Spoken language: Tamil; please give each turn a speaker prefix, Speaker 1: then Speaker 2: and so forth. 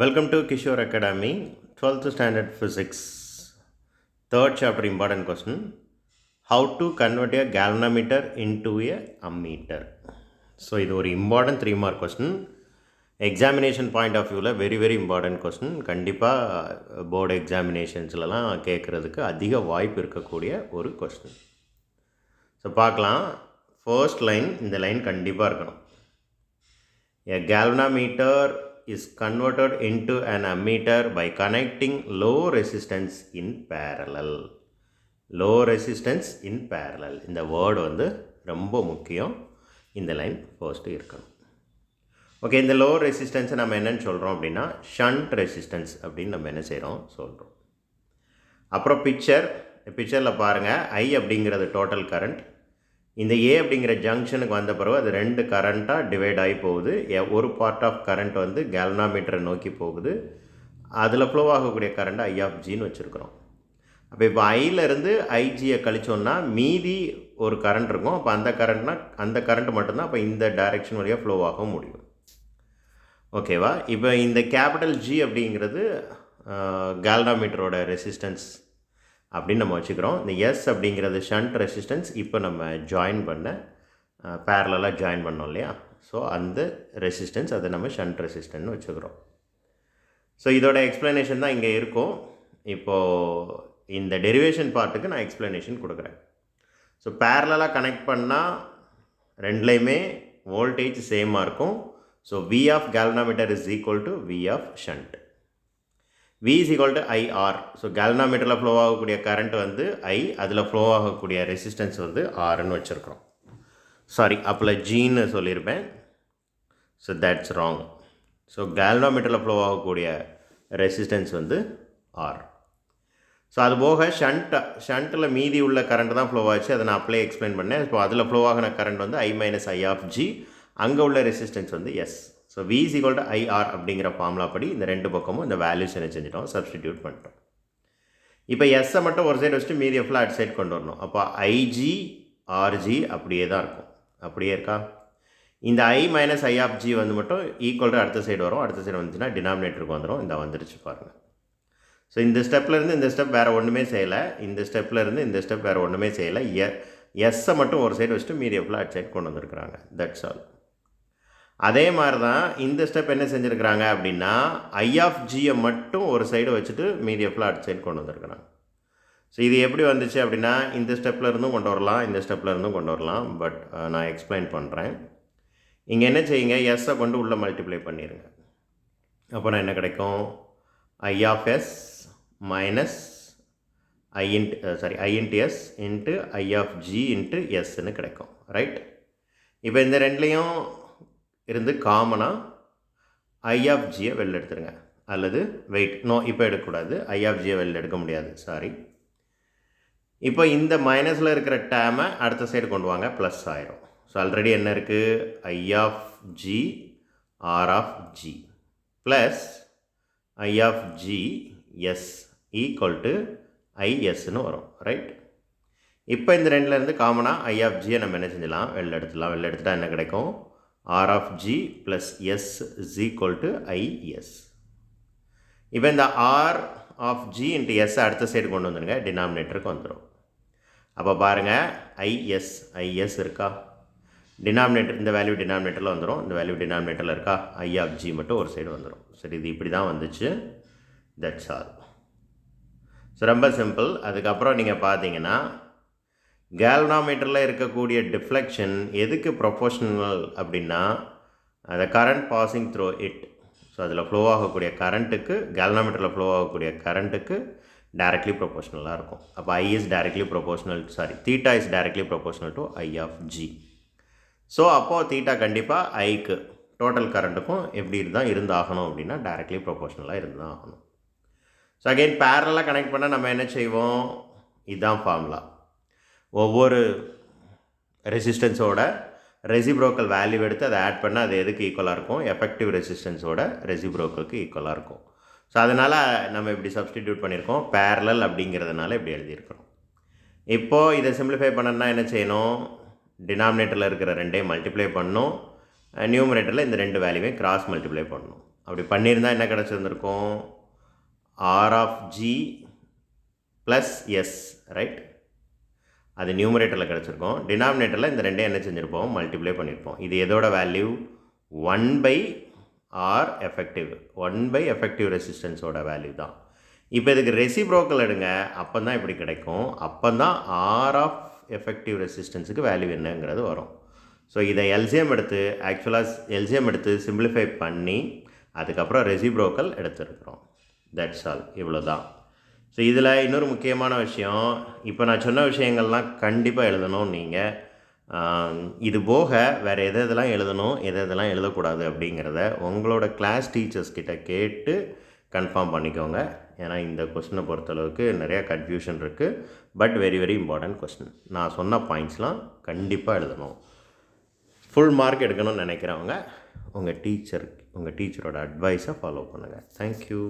Speaker 1: Welcome to Kishore Academy, 12th Standard Physics, 3rd chapter important question. How to convert a galvanometer into a ammeter? So, இது ஒரு important 3 mark question. Examination point of view, very important question. கண்டிப்பாக போர்டு எக்ஸாமினேஷன்ஸ்லாம் கேட்குறதுக்கு அதிக வாய்ப்பு இருக்கக்கூடிய ஒரு question. ஸோ பார்க்கலாம். ஃபர்ஸ்ட் லைன், இந்த லைன் கண்டிப்பாக இருக்கணும். A galvanometer is converted into an ammeter by connecting low resistance in parallel. Low resistance in parallel. இந்த வேர்டு வந்து ரொம்ப முக்கியம். இந்த லைன் ஃபர்ஸ்ட்டு இருக்கணும். ஓகே, இந்த லோ ரெசிஸ்டன்ஸை நம்ம என்னென்னு சொல்கிறோம் அப்படின்னா ஷண்ட் ரெசிஸ்டன்ஸ் அப்படின்னு நம்ம என்ன செய்கிறோம் சொல்கிறோம். அப்புறம் பிக்சரில் பாருங்கள், ஐ அப்படிங்கிறது டோட்டல் கரண்ட். இந்த ஏ அப்படிங்கிற ஜங்ஷனுக்கு வந்த பிறகு அது ரெண்டு கரண்ட்டாக டிவைட் ஆகி போகுது. ஒரு பார்ட் ஆஃப் கரண்ட் வந்து கேல்வனாமீட்டரை நோக்கி போகுது. அதில் ஃப்ளோ ஆகக்கூடிய கரண்ட் ஐ ஆஃப் ஜின்னு வச்சுருக்கிறோம். அப்போ இப்போ ஐயிலேருந்து ஐஜியை கழிச்சோன்னா மீதி ஒரு கரண்ட் இருக்கும். அப்போ அந்த கரண்ட் மட்டும்தான் அப்போ இந்த டைரெக்ஷன் வழியாக ஃப்ளோ ஆக முடியும். ஓகேவா? இப்போ இந்த கேபிட்டல் ஜி அப்படிங்கிறது கேல்வனாமீட்டரோட ரெசிஸ்டன்ஸ் அப்படின்னு நம்ம வச்சுக்கிறோம். இந்த எஸ் அப்படிங்கிறது ஷண்ட் ரெசிஸ்டன்ஸ். இப்போ நம்ம பேரலாக ஜாயின் பண்ணோம் இல்லையா? ஸோ அந்த ரெசிஸ்டன்ஸ் அதை நம்ம ஷண்ட் ரெசிஸ்டன்ட்னு வச்சுக்கிறோம். ஸோ இதோட எக்ஸ்ப்ளனேஷன் தான் இங்கே இருக்கும். இப்போது இந்த டெரிவேஷன் பார்ட்டுக்கு நான் எக்ஸ்ப்ளனேஷன் கொடுக்குறேன். ஸோ பேரலாக கனெக்ட் பண்ணால் ரெண்டுலேயுமே வோல்டேஜ் சேமாக இருக்கும். So V of galvanometer is equal to V of shunt. V is equal to IR. So கேல்வனாமீட்டரில் ஃப்ளோ ஆகக்கூடிய கரண்ட் வந்து I, அதில் ஃப்ளோ ஆகக்கூடிய ரெசிஸ்டன்ஸ் வந்து Rன்னு வச்சுருக்கிறோம். சாரி, அப்போல ஜின்னு சொல்லியிருப்பேன். So that's wrong. ஸோ கேல்வனாமீட்டரில் ஃப்ளோ ஆகக்கூடிய ரெசிஸ்டன்ஸ் வந்து R. ஸோ அது போக ஷண்ட்டில் மீதி உள்ள கரண்ட் தான் ஃப்ளோ ஆச்சு. அதை நான் அப்படியே எக்ஸ்பிளைன் பண்ணேன். ஸோ அதில் ஃப்ளோ ஆகின கரண்ட் வந்து I minus I of G. அங்கே உள்ள ரெசிஸ்டன்ஸ் வந்து S. So V is equal to IR அப்படிங்கிற ஃபார்முலா படி இந்த ரெண்டு பக்கமும் இந்த வேல்யூஸ் என்ன செஞ்சிட்டோம், சப்ஸ்டிடியூட் பண்ணிட்டோம். இப்போ எஸ்ஸை மட்டும் ஒரு சைடு வச்சுட்டு மீதி ஃபுல்லாக அட் சைட் கொண்டு வரணும். அப்போ ஐஜி ஆர்ஜி அப்படியே தான் இருக்கும். அப்படியே இருக்கா? இந்த I minus I of G வந்து மட்டும் ஈக்குவல் டு அடுத்த சைடு வரும். அடுத்த சைடு வந்துச்சுன்னா டினாமினேட்டருக்கு வந்துடும். இந்த வந்துருச்சு பாருங்கள். ஸோ இந்த ஸ்டெப்லேருந்து இந்த ஸ்டெப் வேறு ஒன்றுமே செய்யலை. இந்த ஸ்டெப்லேருந்து இந்த ஸ்டெப் வேறு ஒன்றுமே செய்யலை. எஸ்ஸை மட்டும் ஒரு சைடு வச்சுட்டு மீதி ஃபுல்லாக அட் சைட் கொண்டு வந்திருக்கிறாங்க. That's all. அதே மாதிரி தான் இந்த ஸ்டெப் என்ன செஞ்சுருக்கிறாங்க அப்படின்னா ஐ ஆஃப் ஜியை மட்டும் ஒரு சைடு வச்சுட்டு மீதியை ஃபுல்லாக அட் சைடு கொண்டு வந்திருக்கிறாங்க. ஸோ இது எப்படி வந்துச்சு அப்படின்னா இந்த ஸ்டெப்பில் இருந்தும் கொண்டு வரலாம், இந்த ஸ்டெப்பில் இருந்தும் கொண்டு வரலாம். பட் நான் எக்ஸ்பிளைன் பண்ணுறேன். இங்கே என்ன செய்யுங்க, எஸ்ஸை கொண்டு உள்ளே மல்டிப்ளை பண்ணிடுங்க. அப்போ நான் என்ன கிடைக்கும், I of S minus I into S into I of G into எஸ்ன்னு கிடைக்கும். ரைட்? இப்போ இந்த ரெண்டுலேயும் இருந்து காமனாக ஐ ஆஃப் ஜியை வெளில எடுத்துருங்க. அல்லது வெயிட், இப்போ எடுக்கக்கூடாது. ஐ ஆஃப் ஜியை வெளில எடுக்க முடியாது, சாரி. இப்போ இந்த மைனஸில் இருக்கிற டேமை அடுத்த சைடு கொண்டு வாங்க, ப்ளஸ் ஆயிரும். ஸோ ஆல்ரெடி என்ன இருக்குது, I of G R of G plus I of G S equal to ஐஎஸ்ன்னு வரும். ரைட்? இப்போ இந்த ரெண்டுலேருந்து காமனாக ஐ ஆஃப் ஜியை நம்ம என்ன செஞ்சலாம், வெளில எடுத்துடலாம். வெளில எடுத்துட்டா என்ன கிடைக்கும், R of G plus S is equal to IS. இப்போ இந்த R of G into S அடுத்த சைடு கொண்டு வந்துடுங்க, டினாமினேட்டருக்கு வந்துடும். அப்போ பாருங்கள், IS இருக்கா? டினாமினேட்டர், இந்த வேல்யூ டினாமினேட்டரில் வந்துடும். இந்த வேல்யூ டினாமினேட்டரில் இருக்கா? I of G மட்டும் ஒரு சைடு வந்துடும். சரி, இது இப்படி தான் வந்துச்சு. That's all. ஸோ ரொம்ப சிம்பிள். அதுக்கப்புறம் நீங்கள் பார்த்தீங்கன்னா கேல்வனாமீட்டரில் இருக்கக்கூடிய டிஃப்ளெக்ஷன் எதுக்கு ப்ரொபோஷனல் அப்படின்னா அந்த current passing through it. So அதில் ஃப்ளோ ஆகக்கூடிய கரண்ட்டுக்கு, கேல்வனாமீட்டரில் ஃப்ளோ ஆகக்கூடிய கரண்ட்டுக்கு டைரக்ட்லி ப்ரொபோஷனலாக இருக்கும். அப்போ I is directly proportional, theta is directly proportional to I of G. So அப்போது தீட்டா கண்டிப்பாக ஐக்கு டோட்டல் கரண்ட்டுக்கும் எப்படி தான் இருந்தாகணும் அப்படின்னா டைரக்ட்லி ப்ரொபோஷனலாக இருந்து தான் ஆகணும். ஸோ அகெயின் பேரலாக கனெக்ட் பண்ணால் நம்ம என்ன செய்வோம், இதுதான் ஃபார்முலா. ஒவ்வொரு ரெசிஸ்டன்ஸோட ரெசிப்ரோக்கல் வேல்யூ எடுத்து அதை ஆட் பண்ணால் அது எதுக்கு ஈக்குவலாக இருக்கும், எஃபெக்டிவ் ரெசிஸ்டன்ஸோட ரெசிப்ரோக்கலுக்கு ஈக்குவலாக இருக்கும். ஸோ அதனால் நம்ம இப்படி சப்ஸ்டிடியூட் பண்ணியிருக்கோம். பேரலல் அப்படிங்கிறதுனால இப்படி எழுதியிருக்கிறோம். இப்போது இதை சிம்பிளிஃபை பண்ணணும்னா என்ன செய்யணும், டினாமினேட்டரில் இருக்கிற ரெண்டையும் மல்டிப்ளை பண்ணணும். நியூமரேட்டரில் இந்த ரெண்டு வேல்யூவே கிராஸ் மல்டிப்ளை பண்ணணும். அப்படி பண்ணியிருந்தால் என்ன கிடச்சிருந்துருக்கும், R of G plus S, right? அது நியூமரேட்டரில் கிடச்சிருக்கோம். டினாமினேட்டரில் இந்த ரெண்டையும் என்ன செஞ்சுருப்போம், மல்டிப்ளை பண்ணியிருப்போம். இது எதோட வேல்யூ, 1/R எஃபெக்டிவ், 1/எஃபெக்டிவ் ரெசிஸ்டன்ஸோட வேல்யூ தான். இப்போ இதுக்கு ரெசிப்ரோக்கல் எடுங்க, அப்போ தான் இப்படி கிடைக்கும். அப்போ தான் ஆர் ஆஃப் எஃபெக்டிவ் ரெசிஸ்டன்ஸுக்கு வேல்யூ என்னங்கிறது வரும். ஸோ இதை எல்சிஎம் எடுத்து சிம்பிளிஃபை பண்ணி அதுக்கப்புறம் ரெசிப்ரோக்கல் எடுத்துருக்குறோம். தட்ஸ் ஆல், இவ்வளோ தான். ஸோ இதில் இன்னொரு முக்கியமான விஷயம், இப்போ நான் சொன்ன விஷயங்கள்லாம் கண்டிப்பாக எழுதணும் நீங்கள். இது போக வேறு எதெல்லாம் எழுதணும், எதெல்லாம் எழுதக்கூடாது அப்படிங்கிறத உங்களோட கிளாஸ் டீச்சர்ஸ் கிட்ட கேட்டு கன்ஃபார்ம் பண்ணிக்கோங்க. ஏன்னா இந்த கொஸ்டினை பொறுத்தளவுக்கு நிறையா கன்ஃபியூஷன் இருக்குது. But very very important question. நான் சொன்ன பாயிண்ட்ஸ்லாம் கண்டிப்பாக எழுதணும். ஃபுல் மார்க் எடுக்கணும்னு நினைக்கிறவங்க உங்கள் டீச்சரோட அட்வைஸை ஃபாலோ பண்ணுங்கள். தேங்க்யூ.